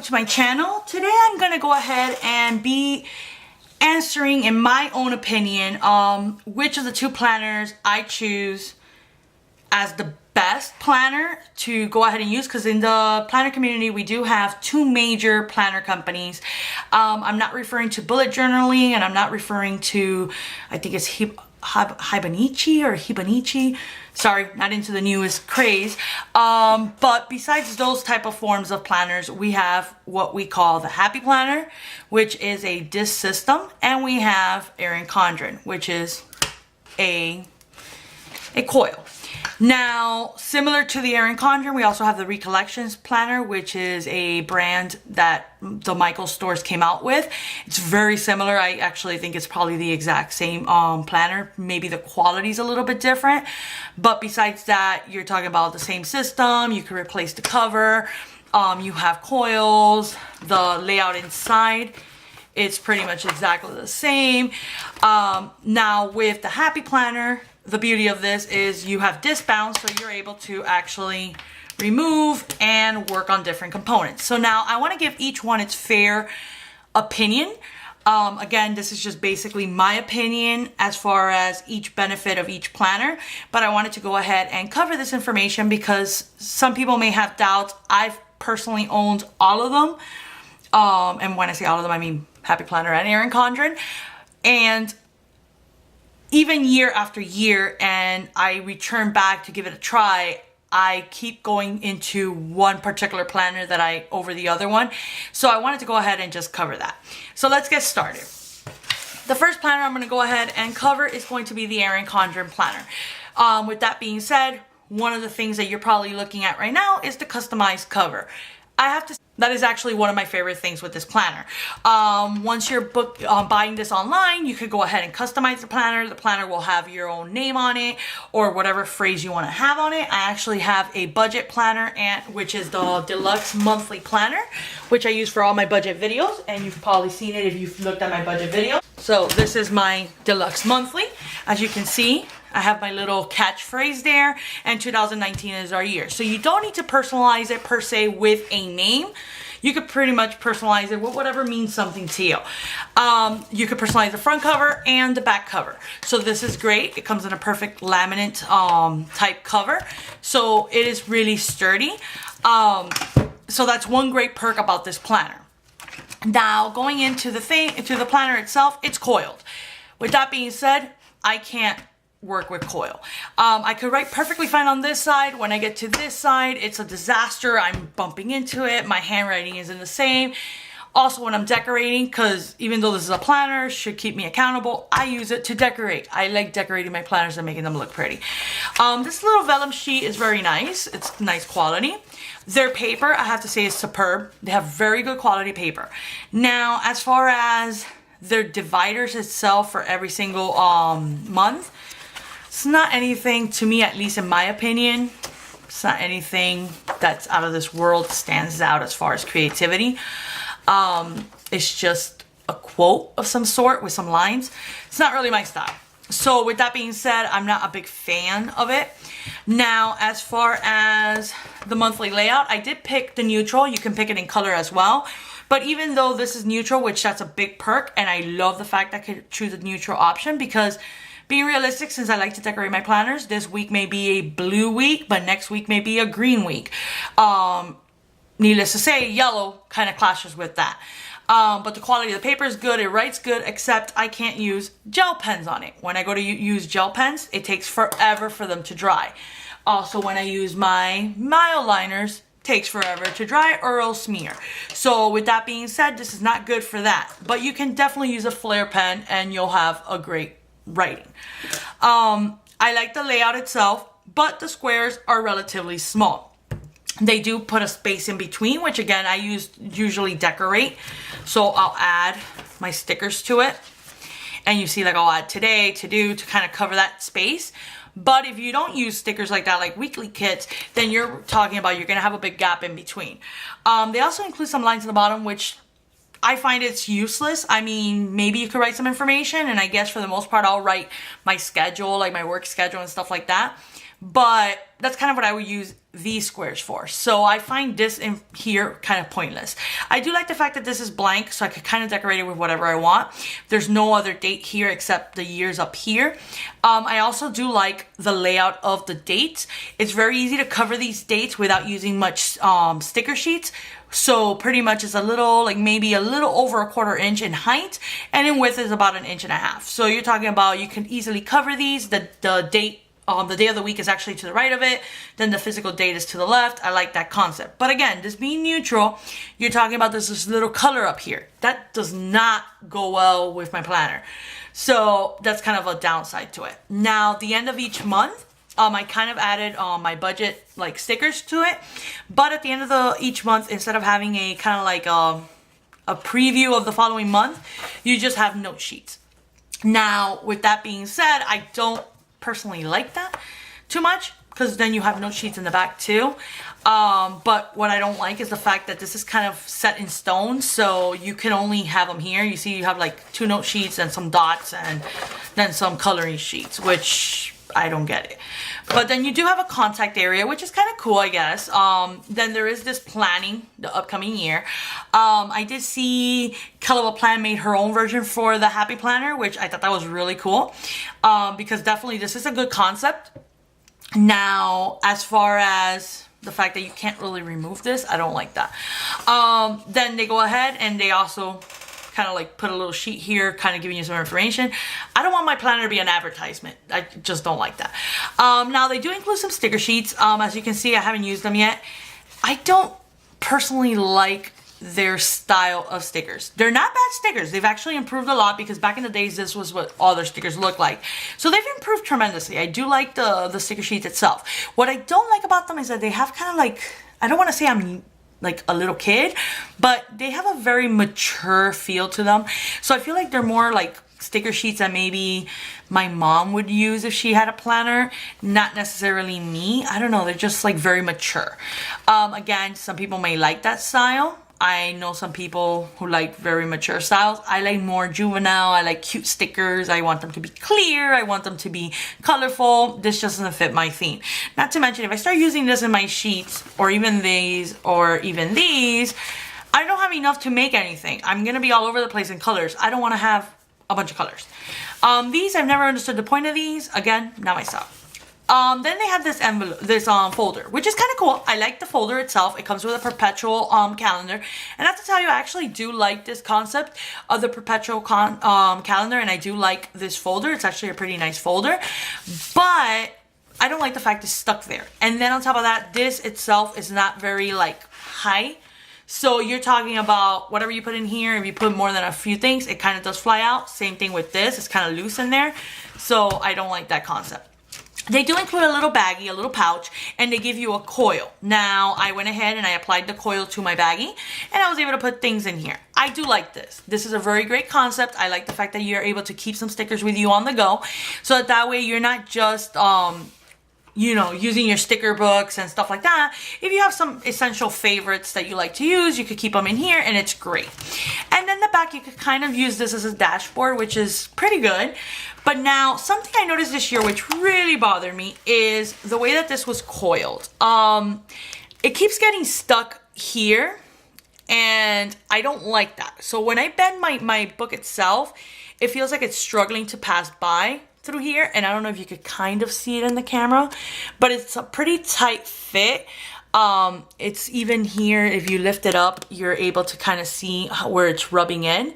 welcome to my channel. Today I'm going to go ahead and be answering, in my own opinion, which of the two planners I choose as the best planner to go ahead and use, because in the planner community we do have two major planner companies. I'm not referring to bullet journaling, and I'm not referring to, I think it's Hibonichi. Sorry, not into the newest craze. But besides those type of forms of planners, we have what we call the Happy Planner, which is a disc system, and we have Erin Condren, which is a coil. Now, similar to the Erin Condren, we also have the Recollections Planner, which is a brand that the Michaels stores came out with. It's very similar. I actually think it's probably the exact same planner. Maybe the quality's a little bit different. But besides that, you're talking about the same system. You can replace the cover. You have coils. The layout inside, it's pretty much exactly the same. Now, with the Happy Planner, the beauty of this is you have disc bound, so you're able to actually remove and work on different components. So now I want to give each one its fair opinion. Again, this is just basically my opinion as far as each benefit of each planner, but I wanted to go ahead and cover this information because some people may have doubts. I've personally owned all of them. And when I say all of them, I mean Happy Planner and Erin Condren. And even year after year, and I return back to give it a try, I keep going into one particular planner over the other one. So I wanted to go ahead and just cover that. So let's get started. The first planner I'm going to go ahead and cover is going to be the Erin Condren planner. With that being said, one of the things that you're probably looking at right now is the customized cover. I have to say, that is actually one of my favorite things with this planner. Once you're buying this online, you could go ahead and customize the planner. The planner will have your own name on it or whatever phrase you want to have on it. I actually have a budget planner, which is the deluxe monthly planner, which I use for all my budget videos, and you've probably seen it if you've looked at my budget video. So this is my deluxe monthly. As you can see, I have my little catchphrase there, and 2019 is our year. So you don't need to personalize it per se with a name. You could pretty much personalize it with whatever means something to you. You could personalize the front cover and the back cover. So this is great. It comes in a perfect laminate type cover. So it is really sturdy. So that's one great perk about this planner. Now, going into the planner itself, it's coiled. With that being said, I can't work with coil. I could write perfectly fine on this side. When I get to this side, it's a disaster. I'm bumping into it. My handwriting isn't the same. Also, when I'm decorating, because even though this is a planner, should keep me accountable, I use it to decorate. I like decorating my planners and making them look pretty. This little vellum sheet is very nice. It's nice quality. Their paper, I have to say, is superb. They have very good quality paper. Now, as far as their dividers itself for every single month, it's not anything, to me, at least in my opinion, it's not anything that's out of this world, stands out as far as creativity. It's just a quote of some sort with some lines. It's not really my style. So with that being said, I'm not a big fan of it. Now, as far as the monthly layout, I did pick the neutral. You can pick it in color as well. But even though this is neutral, which that's a big perk, and I love the fact that I could choose a neutral option, because being realistic, since I like to decorate my planners, this week may be a blue week, but next week may be a green week. Needless to say, yellow kind of clashes with that. But the quality of the paper is good, it writes good, except I can't use gel pens on it. When I go to use gel pens, it takes forever for them to dry. Also, when I use my mile liners, it takes forever to dry or it'll smear. So with that being said, this is not good for that. But you can definitely use a flare pen and you'll have a great writing. I like the layout itself, but the squares are relatively small. They do put a space in between, which again, I usually decorate. So I'll add my stickers to it. And you see, like, I'll add today, to do, to kind of cover that space. But if you don't use stickers like that, like weekly kits, then you're talking about you're going to have a big gap in between. They also include some lines at the bottom, which I find it's useless. I mean, maybe you could write some information, and I guess for the most part, I'll write my schedule, like my work schedule and stuff like that. but that's kind of what I would use these squares for. So I find this in here kind of pointless. I do like the fact that this is blank, so I could kind of decorate it with whatever I want. There's no other date here except the years up here. I also do like the layout of the dates. It's very easy to cover these dates without using much sticker sheets. So pretty much it's a little, like maybe a little over a 1/4 inch in height, and in width is about 1.5 inches. So you're talking about, you can easily cover these. The date, the day of the week is actually to the right of it, then the physical date is to the left. I like that concept. But again, this being neutral, you're talking about this little color up here. That does not go well with my planner. So that's kind of a downside to it. Now, the end of each month, I kind of added my budget like stickers to it. But at the end of each month, instead of having a kind of like a preview of the following month, you just have note sheets. Now, with that being said, I don't personally like that too much, because then you have note sheets in the back too. But what I don't like is the fact that this is kind of set in stone, so you can only have them here. You see, you have like 2 note sheets and some dots and then some coloring sheets, which I don't get it. But then you do have a contact area, which is kind of cool, I guess. Then there is this planning, the upcoming year. I did see Kellowa Plan made her own version for the Happy Planner, which I thought that was really cool. Because definitely this is a good concept. Now, as far as the fact that you can't really remove this, I don't like that. Then they go ahead and they also kind of like put a little sheet here, kind of giving you some information. I don't want my planner to be an advertisement. I just don't like that. Now they do include some sticker sheets. As you can see, I haven't used them yet. I don't personally like their style of stickers. They're not bad stickers. They've actually improved a lot, because back in the days, this was what all their stickers looked like. So they've improved tremendously. I do like the sticker sheets itself. What I don't like about them is that they have kind of like, I don't want to say I'm like a little kid, but they have a very mature feel to them. So I feel like they're more like sticker sheets that maybe my mom would use if she had a planner, not necessarily me. I don't know, they're just like very mature. Again, some people may like that style. I know some people who like very mature styles. I like more juvenile. I like cute stickers. I want them to be clear. I want them to be colorful. This just doesn't fit my theme. Not to mention, if I start using this in my sheets, or even these, or even these, I don't have enough to make anything. I'm gonna be all over the place in colors. I don't wanna have a bunch of colors. These, I've never understood the point of these. Again, not my style. Then they have this envelope, this folder, which is kind of cool. I like the folder itself. It comes with a perpetual calendar, and I have to tell you, I actually do like this concept of the perpetual calendar, and I do like this folder. It's actually a pretty nice folder, but I don't like the fact it's stuck there. And then on top of that, this itself is not very like high. So you're talking about whatever you put in here, if you put more than a few things, it kind of does fly out. Same thing with this, it's kind of loose in there. So I don't like that concept. They do include a little baggie, a little pouch, and they give you a coil. Now, I went ahead and I applied the coil to my baggie, and I was able to put things in here. I do like this. This is a very great concept. I like the fact that you're able to keep some stickers with you on the go, so that way you're not just you know, using your sticker books and stuff like that. If you have some essential favorites that you like to use, you could keep them in here, and it's great. And then the back, you could kind of use this as a dashboard, which is pretty good. But now, something I noticed this year, which really bothered me, is the way that this was coiled. It keeps getting stuck here, and I don't like that. So when I bend my book itself, it feels like it's struggling to pass by through here, and I don't know if you could kind of see it in the camera, but it's a pretty tight fit. It's even here, if you lift it up, you're able to kind of see where it's rubbing in.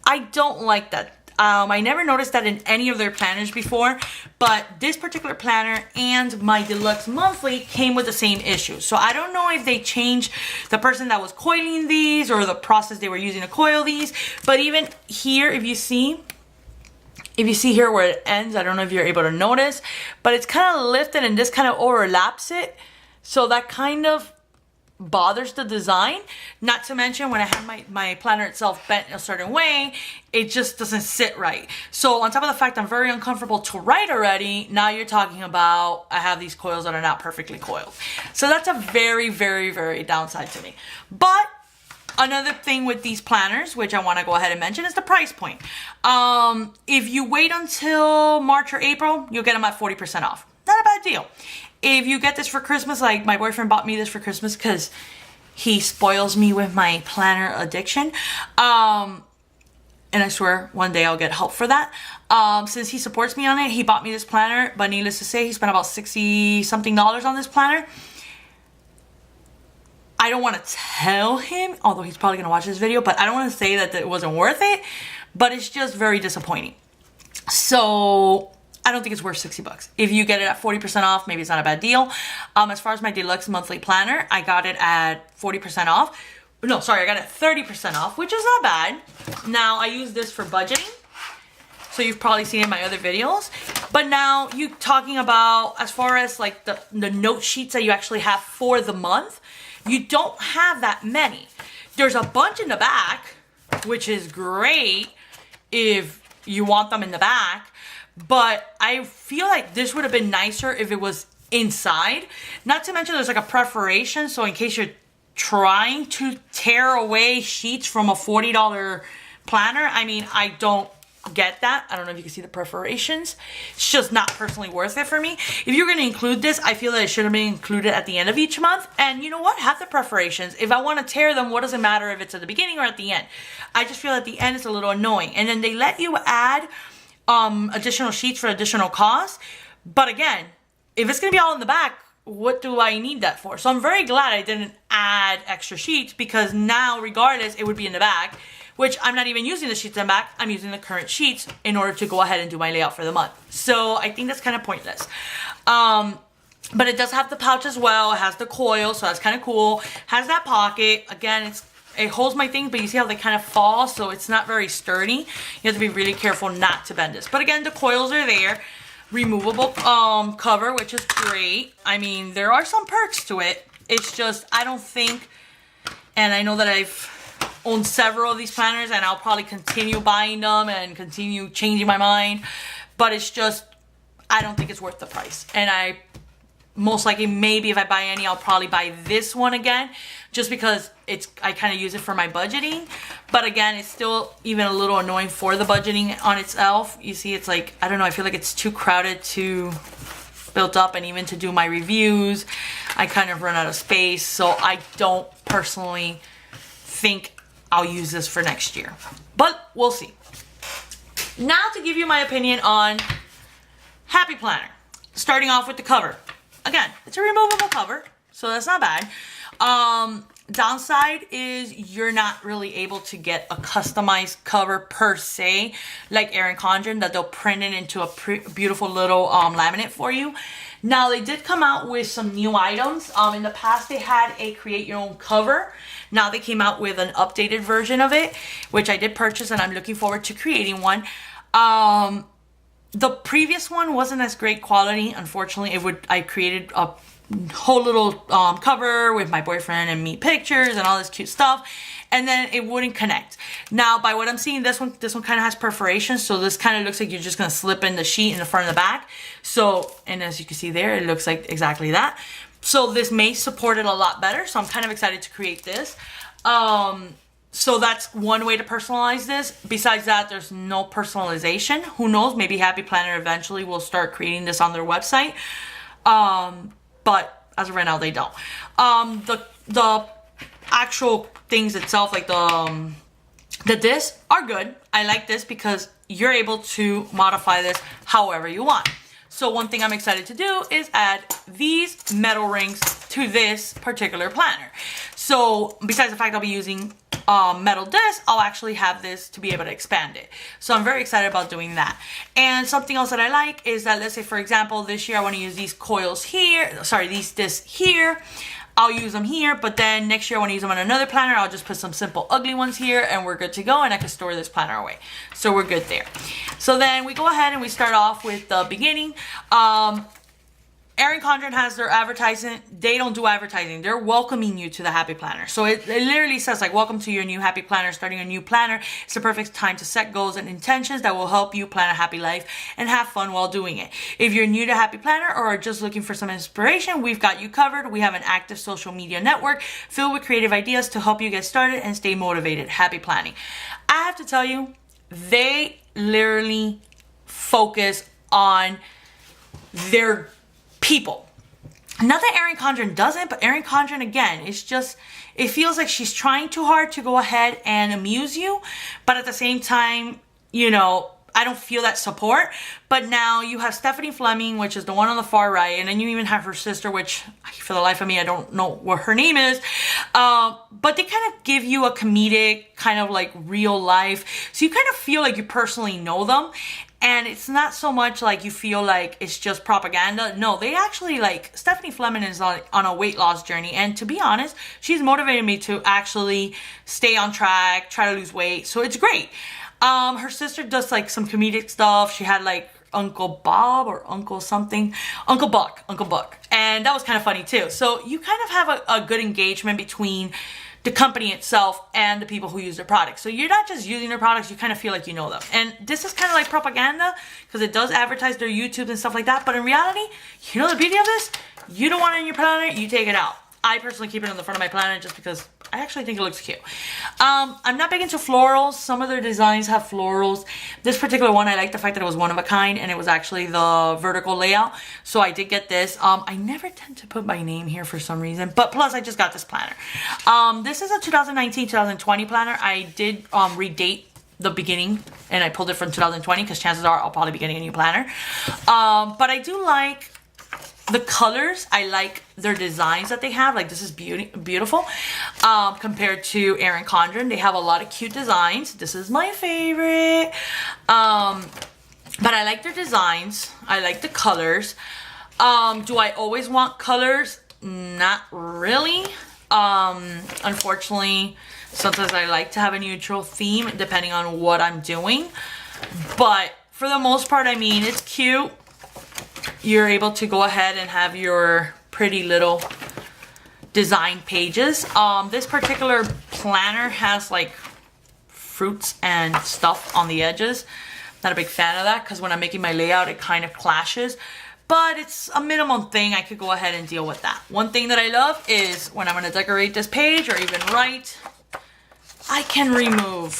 I don't like that. I never noticed that in any of their planners before, but this particular planner and my deluxe monthly came with the same issue. So I don't know if they changed the person that was coiling these or the process they were using to coil these, but even here, if you see here where it ends, I don't know if you're able to notice, but it's kind of lifted and this kind of overlaps it. So that kind of bothers the design. Not to mention, when I have my planner itself bent in a certain way, it just doesn't sit right. So on top of the fact I'm very uncomfortable to write already, now you're talking about I have these coils that are not perfectly coiled. So that's a very, very, very downside to me. But another thing with these planners, which I want to go ahead and mention, is the price point. If you wait until March or April, you'll get them at 40% off. Not a bad deal. If you get this for Christmas, like my boyfriend bought me this for Christmas because he spoils me with my planner addiction. And I swear one day I'll get help for that. Since he supports me on it, he bought me this planner, but needless to say, he spent about $60 something on this planner. I don't want to tell him, although he's probably going to watch this video, but I don't want to say that it wasn't worth it, but it's just very disappointing. So I don't think it's worth 60 bucks. If you get it at 40% off, maybe it's not a bad deal. As far as my deluxe monthly planner, I got it at 40% off. No, sorry, I got it 30% off, which is not bad. Now, I use this for budgeting. So you've probably seen it in my other videos. But now, you talking about, as far as like the note sheets that you actually have for the month, you don't have that many. There's a bunch in the back, which is great if you want them in the back. But I feel like this would have been nicer if it was inside. Not to mention there's like a perforation, so in case you're trying to tear away sheets from a $40 planner, I mean, I don't get that. I don't know if you can see the perforations. It's just not personally worth it for me. If you're going to include this, I feel that it should have been included at the end of each month. And you know what? Have the perforations. If I want to tear them, what does it matter if it's at the beginning or at the end? I just feel at the end it's a little annoying. And then they let you add additional sheets for additional costs. But again, if it's going to be all in the back, what do I need that for? So I'm very glad I didn't add extra sheets, because now regardless it would be in the back, which I'm not even using the sheets in the back. I'm using the current sheets in order to go ahead and do my layout for the month. So I think that's kind of pointless. But it does have the pouch as well. It has the coil, so that's kind of cool. Has that pocket. Again, it holds my things, but you see how they kind of fall, so it's not very sturdy. You have to be really careful not to bend this. But again, the coils are there. Removable cover, which is great. I mean, there are some perks to it. It's just, I don't think, and I know that I've owned several of these planners and I'll probably continue buying them and continue changing my mind, but it's just, I don't think it's worth the price. And I most likely, maybe if I buy any, I'll probably buy this one again, just because I kind of use it for my budgeting. But again, it's still even a little annoying for the budgeting on itself. You see, it's like, I don't know, I feel like it's too crowded to built up, and even to do my reviews, I kind of run out of space. So I don't personally think I'll use this for next year, but we'll see. Now to give you my opinion on Happy Planner. Starting off with the cover. Again, it's a removable cover, so that's not bad. Downside is you're not really able to get a customized cover per se, like Erin Condren, that they'll print it into a beautiful little laminate for you. Now, they did come out with some new items. In the past, they had a create your own cover. Now they came out with an updated version of it, which I did purchase, and I'm looking forward to creating one. The previous one wasn't as great quality, unfortunately. I created a whole little cover with my boyfriend and me pictures and all this cute stuff, and then it wouldn't connect. Now, by what I'm seeing, this one kind of has perforations, so this kind of looks like you're just gonna slip in the sheet in the front and the back. So, and as you can see there, it looks like exactly that. So this may support it a lot better, so I'm kind of excited to create this. So that's one way to personalize this. Besides that, there's no personalization. Who knows? Maybe Happy Planner eventually will start creating this on their website. But as of right now, they don't. The actual things itself, like the discs, are good. I like this because you're able to modify this however you want. So one thing I'm excited to do is add these metal rings to this particular planner. So besides the fact I'll be using metal disc, I'll actually have this to be able to expand it. So I'm very excited about doing that. And something else that I like is that, let's say for example, this year I want to use these coils here, sorry, these discs here. I'll use them here, but then next year I want to use them on another planner. I'll just put some simple ugly ones here and we're good to go, and I can store this planner away. So we're good there. So then we go ahead and we start off with the beginning. Erin Condren has their advertising. They don't do advertising. They're welcoming you to the Happy Planner. So it literally says like, welcome to your new Happy Planner, starting a new planner. It's the perfect time to set goals and intentions that will help you plan a happy life and have fun while doing it. If you're new to Happy Planner or are just looking for some inspiration, we've got you covered. We have an active social media network filled with creative ideas to help you get started and stay motivated. Happy planning. I have to tell you, they literally focus on their people. Not that Erin Condren doesn't, but Erin Condren, again, it's just, it feels like she's trying too hard to go ahead and amuse you, but at the same time, you know, I don't feel that support. But now you have Stephanie Fleming, which is the one on the far right, and then you even have her sister, which for the life of me, I don't know what her name is. But they kind of give you a comedic, kind of like real life. So you kind of feel like you personally know them. And it's not so much like you feel like it's just propaganda. No, they actually, like, Stephanie Fleming is on a weight loss journey. And to be honest, she's motivated me to actually stay on track, try to lose weight. So it's great. Her sister does like some comedic stuff. She had like Uncle Bob or Uncle something, Uncle Buck. And that was kind of funny too. So you kind of have a good engagement between the company itself and the people who use their products. So you're not just using their products, you kind of feel like you know them. And this is kind of like propaganda because it does advertise their YouTube and stuff like that. But in reality, you know the beauty of this? You don't want it in your planner, you take it out. I personally keep it in the front of my planner just because I actually think it looks cute. I'm not big into florals. Some of their designs have florals. This particular one, I like the fact that it was one of a kind and it was actually the vertical layout. So I did get this. I never tend to put my name here for some reason, but plus I just got this planner. This is a 2019-2020 planner. I did redate the beginning and I pulled it from 2020 because chances are I'll probably be getting a new planner. But I do like the colors. I like their designs that they have. Like, this is beautiful. Compared to Erin Condren, they have a lot of cute designs. This is my favorite. But I like their designs. I like the colors. Do I always want colors? Not really. Unfortunately, sometimes I like to have a neutral theme depending on what I'm doing. But for the most part, I mean, it's cute. You're able to go ahead and have your pretty little design pages. This particular planner has like fruits and stuff on the edges. Not a big fan of that because when I'm making my layout, it kind of clashes. But it's a minimum thing. I could go ahead and deal with that. One thing that I love is when I'm going to decorate this page or even write, I can remove,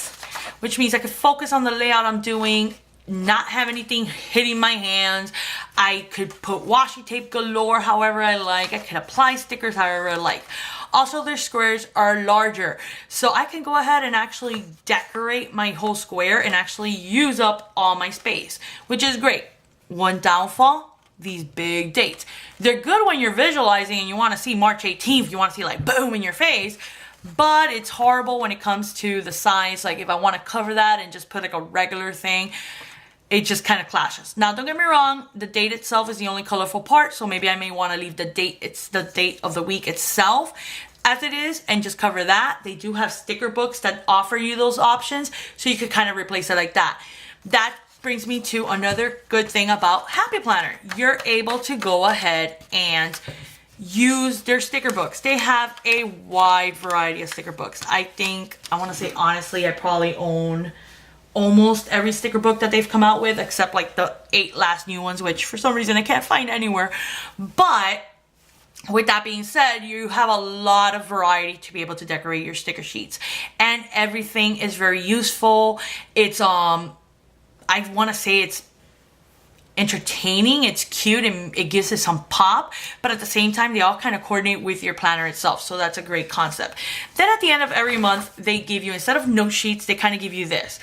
which means I can focus on the layout I'm doing, not have anything hitting my hands. I could put washi tape galore however I like. I could apply stickers however I like. Also, their squares are larger, so I can go ahead and actually decorate my whole square and actually use up all my space, which is great. One downfall, these big dates. They're good when you're visualizing and you want to see March 18th, you want to see like boom in your face. But it's horrible when it comes to the size. Like if I want to cover that and just put like a regular thing, it just kind of clashes. Now, don't get me wrong, the date itself is the only colorful part, so maybe I may want to leave the date, it's the date of the week itself as it is, and just cover that. They do have sticker books that offer you those options, so you could kind of replace it like that. That brings me to another good thing about Happy Planner. You're able to go ahead and use their sticker books. They have a wide variety of sticker books. I want to say honestly, I probably own almost every sticker book that they've come out with, except like the 8 last new ones, which for some reason I can't find anywhere. But with that being said, you have a lot of variety to be able to decorate your sticker sheets, and everything is very useful. It's I want to say it's entertaining, it's cute, and it gives it some pop, but at the same time they all kind of coordinate with your planner itself, so that's a great concept. Then at the end of every month they give you, instead of note sheets, they kind of give you this.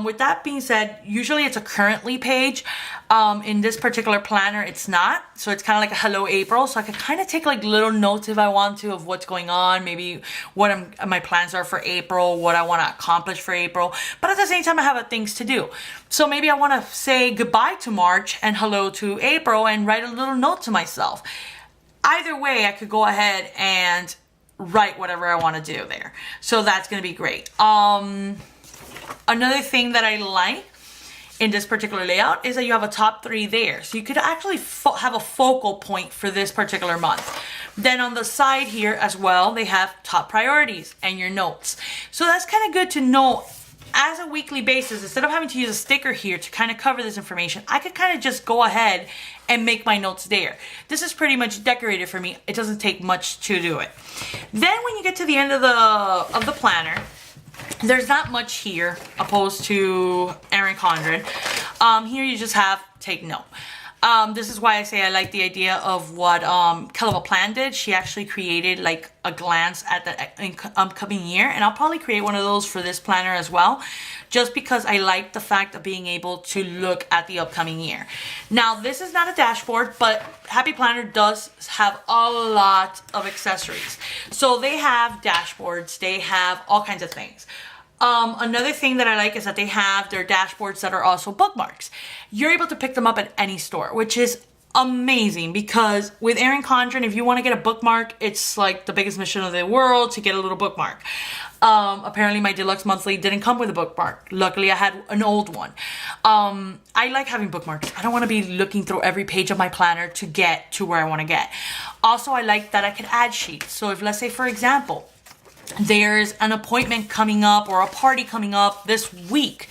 With that being said, usually it's a currently page. In this particular planner it's not, so it's kind of like a hello April, so I can kind of take like little notes if I want to of what's going on, maybe what my plans are for April, what I want to accomplish for April, but at the same time I have things to do. So maybe I want to say goodbye to March and hello to April and write a little note to myself. Either way, I could go ahead and write whatever I want to do there. So that's going to be great. Another thing that I like in this particular layout is that you have a top 3 there. So you could actually have a focal point for this particular month. Then on the side here as well, they have top priorities and your notes. So that's kind of good to know. As a weekly basis, instead of having to use a sticker here to kind of cover this information, I could kind of just go ahead and make my notes there. This is pretty much decorated for me. It doesn't take much to do it. Then when you get to the end of the planner, there's not much here opposed to Erin Condren. Here you just have take note. This is why I say I like the idea of what Kelly Plan did. She actually created like a glance at the upcoming year, and I'll probably create one of those for this planner as well, just because I like the fact of being able to look at the upcoming year. Now, this is not a dashboard, but Happy Planner does have a lot of accessories. So they have dashboards, they have all kinds of things. Another thing that I like is that they have their dashboards that are also bookmarks. You're able to pick them up at any store, which is amazing, because with Erin Condren, if you want to get a bookmark, it's like the biggest mission of the world to get a little bookmark. Apparently my deluxe monthly didn't come with a bookmark. Luckily I had an old one. I like having bookmarks. I don't want to be looking through every page of my planner to get to where I want to get. Also, I like that I can add sheets. So if, let's say for example, there's an appointment coming up or a party coming up this week,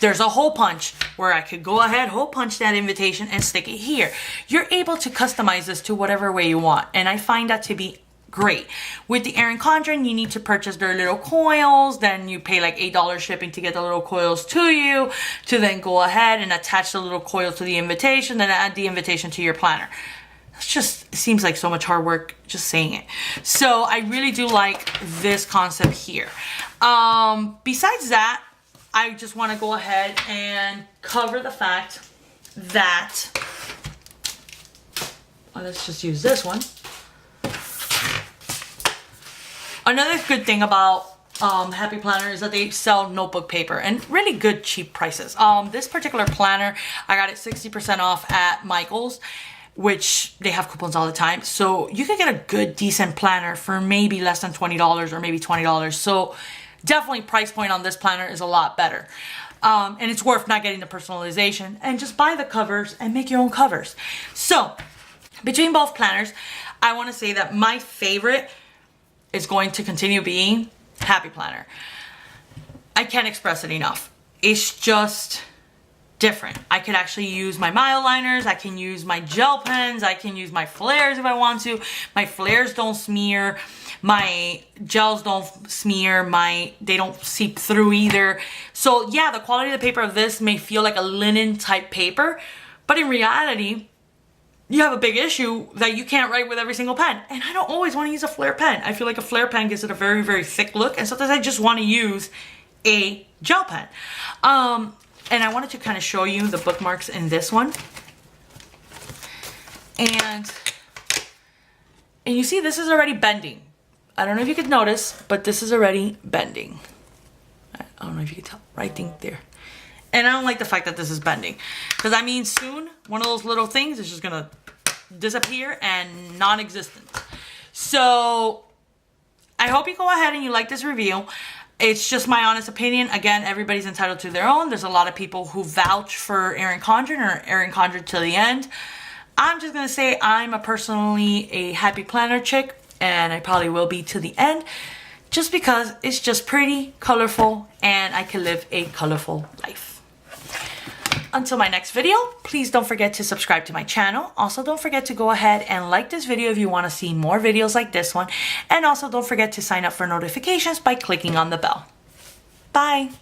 there's a hole punch where I could go ahead, hole punch that invitation and stick it here. You're able to customize this to whatever way you want, and I find that to be great. With the Erin Condren, you need to purchase their little coils, then you pay like $8 shipping to get the little coils to you, to then go ahead and attach the little coil to the invitation, then add the invitation to your planner. It just seems like so much hard work just saying it. So I really do like this concept here. Besides that, I just want to go ahead and cover the fact that, well, let's just use this one. Another good thing about Happy Planner is that they sell notebook paper and really good cheap prices. This particular planner, I got it 60% off at Michael's, which they have coupons all the time. So you can get a good, decent planner for maybe less than $20 or maybe $20. So definitely price point on this planner is a lot better. And it's worth not getting the personalization and just buy the covers and make your own covers. So between both planners, I want to say that my favorite is going to continue being Happy Planner. I can't express it enough. It's just different. I could actually use my mile liners, I can use my gel pens, I can use my flares if I want to. My flares don't smear, my gels don't smear, they don't seep through either. So yeah, the quality of the paper of this may feel like a linen type paper, but in reality, you have a big issue that you can't write with every single pen. And I don't always want to use a flare pen. I feel like a flare pen gives it a very, very thick look, and sometimes I just want to use a gel pen. And I wanted to kind of show you the bookmarks in this one. And you see this is already bending. I don't know if you could notice, but this is already bending. I don't know if you can tell, right thing there. And I don't like the fact that this is bending, because that means soon one of those little things is just gonna disappear and non-existent. So I hope you go ahead and you like this review. It's just my honest opinion. Again, everybody's entitled to their own. There's a lot of people who vouch for Erin Condren or Erin Condren to the end. I'm just gonna say I'm personally a Happy Planner chick, and I probably will be to the end, just because it's just pretty, colorful, and I can live a colorful life. Until my next video, please don't forget to subscribe to my channel. Also, don't forget to go ahead and like this video if you want to see more videos like this one. And also, don't forget to sign up for notifications by clicking on the bell. Bye!